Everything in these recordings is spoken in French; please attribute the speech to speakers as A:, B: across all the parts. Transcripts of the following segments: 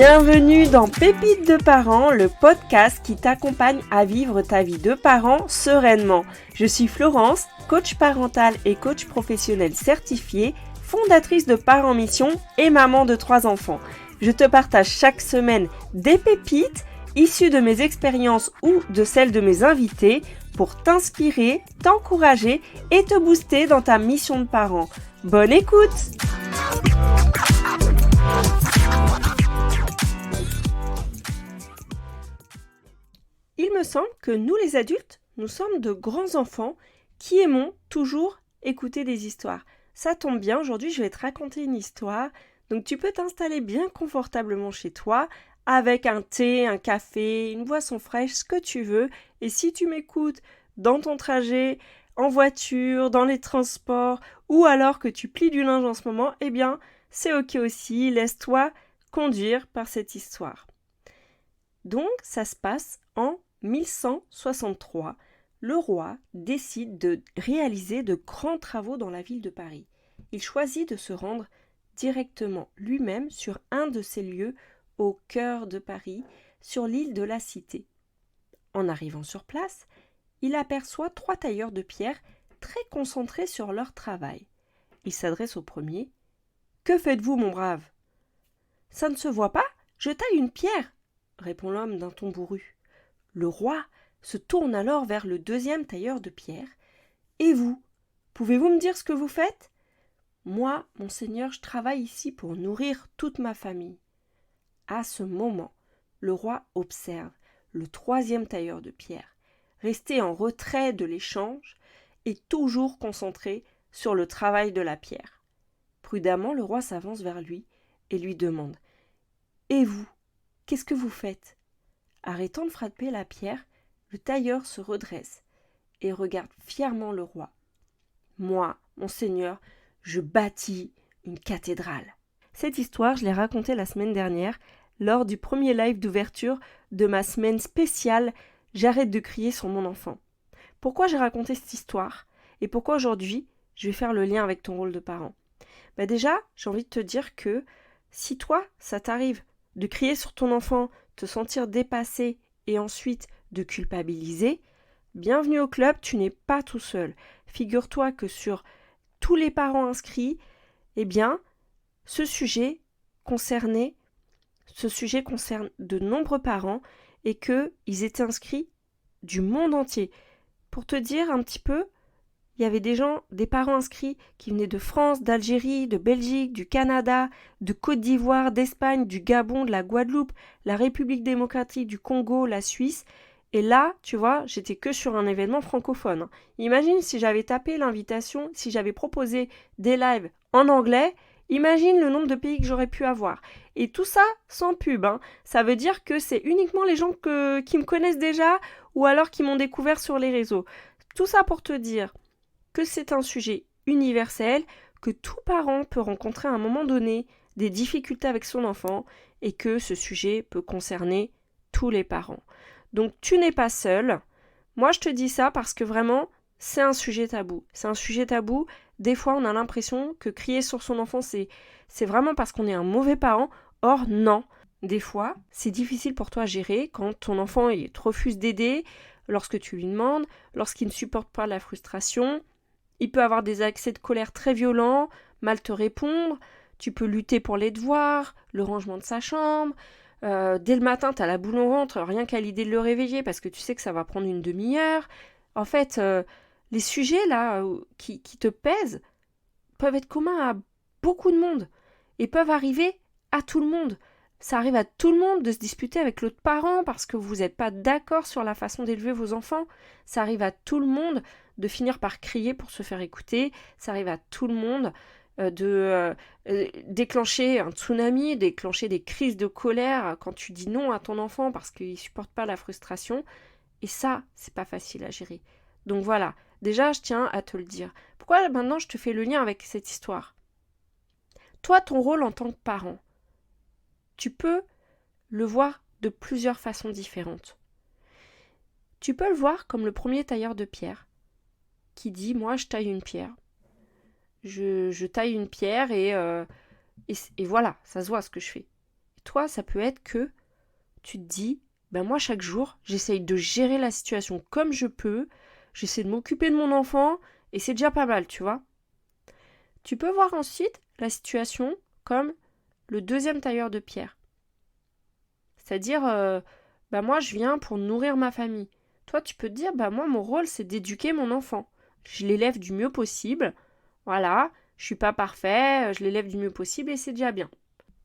A: Bienvenue dans Pépites de parents, le podcast qui t'accompagne à vivre ta vie de parent sereinement. Je suis Florence, coach parental et coach professionnel certifié, fondatrice de Parents Mission et maman de 3 enfants. Je te partage chaque semaine des pépites issues de mes expériences ou de celles de mes invités pour t'inspirer, t'encourager et te booster dans ta mission de parent. Bonne écoute! Il me semble que nous les adultes, nous sommes de grands enfants qui aimons toujours écouter des histoires. Ça tombe bien, aujourd'hui je vais te raconter une histoire, donc tu peux t'installer bien confortablement chez toi avec un thé, un café, une boisson fraîche, ce que tu veux. Et si tu m'écoutes dans ton trajet, en voiture, dans les transports, ou alors que tu plies du linge en ce moment, eh bien c'est ok aussi, laisse-toi conduire par cette histoire. Donc ça se passe en 1163, le roi décide de réaliser de grands travaux dans la ville de Paris. Il choisit de se rendre directement lui-même sur un de ces lieux au cœur de Paris, sur l'île de la Cité. En arrivant sur place, il aperçoit 3 tailleurs de pierre très concentrés sur leur travail. Il s'adresse au premier. « Que faites-vous, mon brave ?»« Ça ne se voit pas, je taille une pierre » répond l'homme d'un ton bourru. Le roi se tourne alors vers le deuxième tailleur de pierre. « Et vous, pouvez-vous me dire ce que vous faites ?»« Moi, monseigneur, je travaille ici pour nourrir toute ma famille. » À ce moment, le roi observe le troisième tailleur de pierre, resté en retrait de l'échange et toujours concentré sur le travail de la pierre. Prudemment, le roi s'avance vers lui et lui demande « Et vous, qu'est-ce que vous faites ?» Arrêtant de frapper la pierre, le tailleur se redresse et regarde fièrement le roi. « Moi, monseigneur, je bâtis une cathédrale. » Cette histoire, je l'ai racontée la semaine dernière lors du premier live d'ouverture de ma semaine spéciale « J'arrête de crier sur mon enfant ». Pourquoi j'ai raconté cette histoire et pourquoi aujourd'hui je vais faire le lien avec ton rôle de parent? Déjà, j'ai envie de te dire que si toi, ça t'arrive de crier sur ton enfant, te sentir dépassé et ensuite de culpabiliser, bienvenue au club, tu n'es pas tout seul. Figure-toi que sur tous les parents inscrits, ce sujet concerne de nombreux parents et qu'ils étaient inscrits du monde entier. Pour te dire un petit peu, il y avait des parents inscrits qui venaient de France, d'Algérie, de Belgique, du Canada, de Côte d'Ivoire, d'Espagne, du Gabon, de la Guadeloupe, la République démocratique du Congo, la Suisse. Et là, tu vois, j'étais que sur un événement francophone. Imagine si j'avais tapé l'invitation, si j'avais proposé des lives en anglais, imagine le nombre de pays que j'aurais pu avoir. Et tout ça sans pub. Ça veut dire que c'est uniquement les gens qui me connaissent déjà ou alors qui m'ont découvert sur les réseaux. Tout ça pour te dire que c'est un sujet universel, que tout parent peut rencontrer à un moment donné des difficultés avec son enfant et que ce sujet peut concerner tous les parents. Donc tu n'es pas seul. Moi je te dis ça parce que vraiment c'est un sujet tabou. C'est un sujet tabou. Des fois on a l'impression que crier sur son enfant c'est vraiment parce qu'on est un mauvais parent. Or non. Des fois c'est difficile pour toi à gérer quand ton enfant te refuse d'aider, lorsque tu lui demandes, lorsqu'il ne supporte pas la frustration. Il peut avoir des accès de colère très violents, mal te répondre, tu peux lutter pour les devoirs, le rangement de sa chambre. Dès le matin, tu as la boule au ventre, rien qu'à l'idée de le réveiller parce que tu sais que ça va prendre une demi-heure. En fait, les sujets là qui te pèsent peuvent être communs à beaucoup de monde et peuvent arriver à tout le monde. Ça arrive à tout le monde de se disputer avec l'autre parent parce que vous n'êtes pas d'accord sur la façon d'élever vos enfants. Ça arrive à tout le monde de finir par crier pour se faire écouter. Ça arrive à tout le monde de déclencher un tsunami, déclencher des crises de colère quand tu dis non à ton enfant parce qu'il ne supporte pas la frustration. Et ça, c'est pas facile à gérer. Donc voilà, déjà je tiens à te le dire. Pourquoi maintenant je te fais le lien avec cette histoire? Toi, ton rôle en tant que parent, tu peux le voir de plusieurs façons différentes. Tu peux le voir comme le premier tailleur de pierre qui dit « moi je taille une pierre ». Je taille une pierre et voilà, ça se voit ce que je fais. Toi, ça peut être que tu te dis, moi chaque jour, j'essaye de gérer la situation comme je peux, j'essaie de m'occuper de mon enfant, et c'est déjà pas mal, tu vois. Tu peux voir ensuite la situation comme le deuxième tailleur de pierre. C'est-à-dire, moi je viens pour nourrir ma famille. Toi, tu peux te dire, moi mon rôle c'est d'éduquer mon enfant. Je l'élève du mieux possible. Voilà, je suis pas parfait, je l'élève du mieux possible et c'est déjà bien.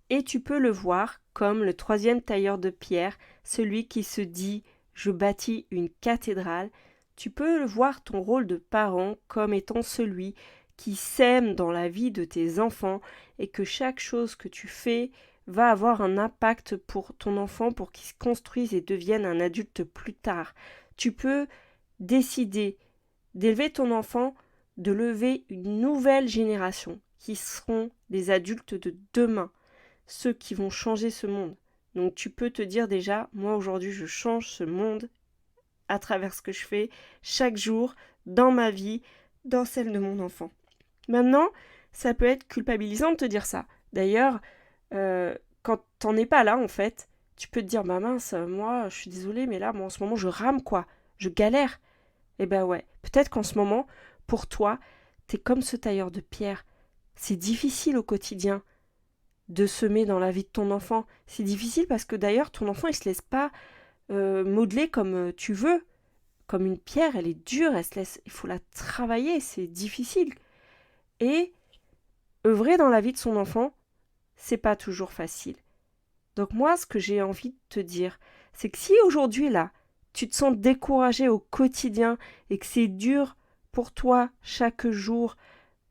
A: Et tu peux le voir comme le troisième tailleur de pierre, celui qui se dit je bâtis une cathédrale. Tu peux voir ton rôle de parent comme étant celui qui sème dans la vie de tes enfants et que chaque chose que tu fais va avoir un impact pour ton enfant pour qu'il se construise et devienne un adulte plus tard. Tu peux décider d'élever ton enfant, de lever une nouvelle génération qui seront des adultes de demain, ceux qui vont changer ce monde. Donc tu peux te dire déjà, moi aujourd'hui je change ce monde à travers ce que je fais chaque jour dans ma vie, dans celle de mon enfant. Maintenant, ça peut être culpabilisant de te dire ça. D'ailleurs, quand t'en es pas là en fait, tu peux te dire mince, moi je suis désolée mais là en ce moment je rame quoi, je galère. Eh ben ouais, peut-être qu'en ce moment, pour toi, t'es comme ce tailleur de pierre. C'est difficile au quotidien de semer dans la vie de ton enfant. C'est difficile parce que d'ailleurs, ton enfant, il se laisse pas modeler comme tu veux. Comme une pierre, elle est dure, il faut la travailler, c'est difficile. Et œuvrer dans la vie de son enfant, c'est pas toujours facile. Donc moi, ce que j'ai envie de te dire, c'est que si aujourd'hui, là, tu te sens découragé au quotidien et que c'est dur pour toi chaque jour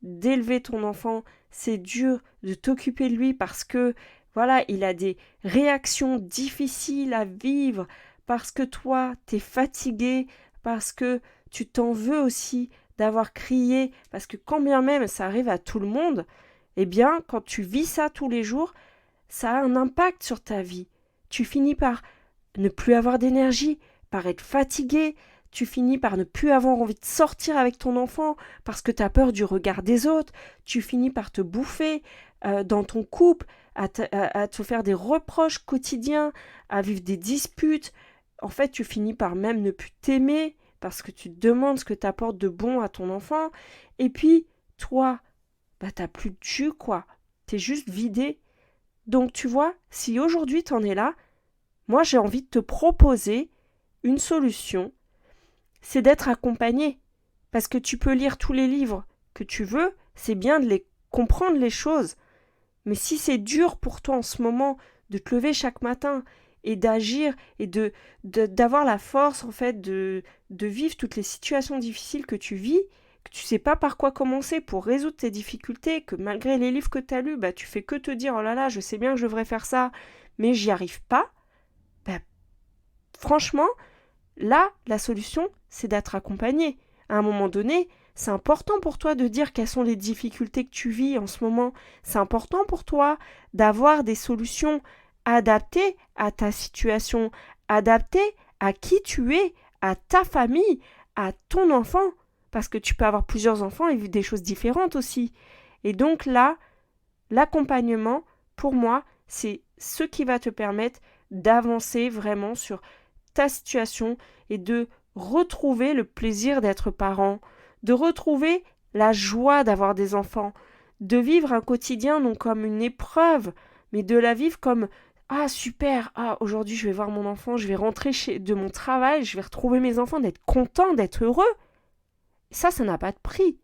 A: d'élever ton enfant, c'est dur de t'occuper de lui parce que voilà, il a des réactions difficiles à vivre, parce que toi, t'es fatigué, parce que tu t'en veux aussi d'avoir crié, parce que quand bien même ça arrive à tout le monde, eh bien, quand tu vis ça tous les jours, ça a un impact sur ta vie. Tu finis par ne plus avoir d'énergie, par être fatigué, tu finis par ne plus avoir envie de sortir avec ton enfant parce que tu as peur du regard des autres, tu finis par te bouffer dans ton couple, à te faire des reproches quotidiens, à vivre des disputes. En fait, tu finis par même ne plus t'aimer parce que tu te demandes ce que tu apportes de bon à ton enfant. Et puis, toi, t'as plus de jus, quoi. T'es juste vidé. Donc, tu vois, si aujourd'hui t'en es là, moi j'ai envie de te proposer une solution, c'est d'être accompagné. Parce que tu peux lire tous les livres que tu veux, c'est bien de les comprendre les choses. Mais si c'est dur pour toi en ce moment de te lever chaque matin et d'agir et d'avoir la force en fait de vivre toutes les situations difficiles que tu vis, que tu sais pas par quoi commencer pour résoudre tes difficultés, que malgré les livres que tu as lus, tu fais que te dire oh là là, je sais bien que je devrais faire ça, mais j'y arrive pas, franchement, là, la solution, c'est d'être accompagné. À un moment donné, c'est important pour toi de dire quelles sont les difficultés que tu vis en ce moment. C'est important pour toi d'avoir des solutions adaptées à ta situation, adaptées à qui tu es, à ta famille, à ton enfant. Parce que tu peux avoir plusieurs enfants et vivre des choses différentes aussi. Et donc là, l'accompagnement, pour moi, c'est ce qui va te permettre d'avancer vraiment sur ta situation et de retrouver le plaisir d'être parent, de retrouver la joie d'avoir des enfants, de vivre un quotidien non comme une épreuve, mais de la vivre comme ah super, aujourd'hui je vais voir mon enfant, je vais rentrer de mon travail, je vais retrouver mes enfants, d'être content, d'être heureux. Ça n'a pas de prix.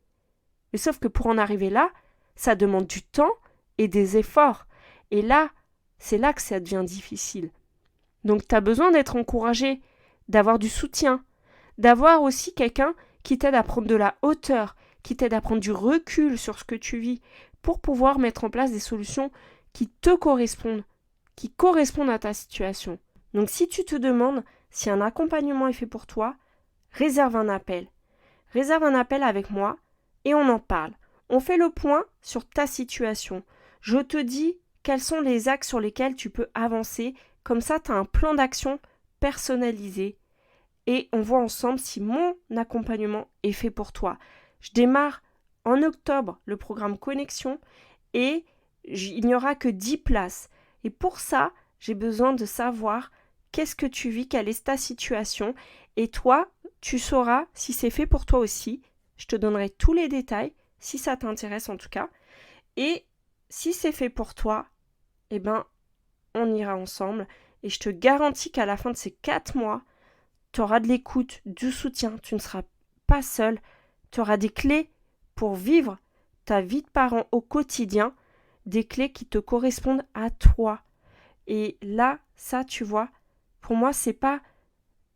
A: Mais sauf que pour en arriver là, ça demande du temps et des efforts. Et là, c'est là que ça devient difficile. Donc tu as besoin d'être encouragé, d'avoir du soutien, d'avoir aussi quelqu'un qui t'aide à prendre de la hauteur, qui t'aide à prendre du recul sur ce que tu vis, pour pouvoir mettre en place des solutions qui te correspondent, qui correspondent à ta situation. Donc si tu te demandes si un accompagnement est fait pour toi, réserve un appel. Réserve un appel avec moi et on en parle. On fait le point sur ta situation. Je te dis quels sont les axes sur lesquels tu peux avancer. Comme ça, tu as un plan d'action personnalisé et on voit ensemble si mon accompagnement est fait pour toi. Je démarre en octobre le programme Connexion et il n'y aura que 10 places. Et pour ça, j'ai besoin de savoir qu'est-ce que tu vis, quelle est ta situation. Et toi, tu sauras si c'est fait pour toi aussi. Je te donnerai tous les détails, si ça t'intéresse en tout cas. Et si c'est fait pour toi, eh ben, on ira ensemble. Et je te garantis qu'à la fin de ces 4 mois, tu auras de l'écoute, du soutien. Tu ne seras pas seul. Tu auras des clés pour vivre ta vie de parent au quotidien. Des clés qui te correspondent à toi. Et là, ça, tu vois, pour moi, c'est pas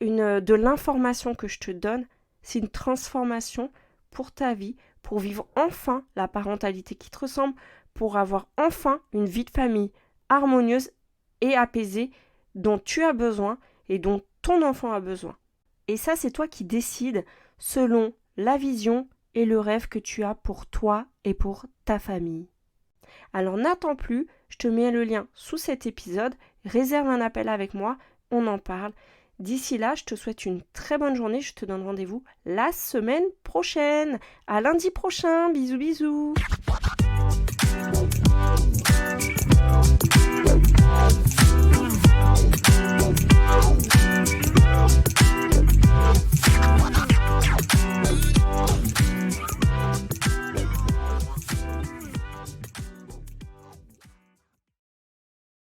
A: de l'information que je te donne, c'est une transformation pour ta vie, pour vivre enfin la parentalité qui te ressemble, pour avoir enfin une vie de famille harmonieuse et apaisée dont tu as besoin et dont ton enfant a besoin. Et ça, c'est toi qui décides selon la vision et le rêve que tu as pour toi et pour ta famille. Alors n'attends plus, je te mets le lien sous cet épisode, réserve un appel avec moi, on en parle. D'ici là, je te souhaite une très bonne journée, je te donne rendez-vous la semaine prochaine. À lundi prochain, bisous bisous.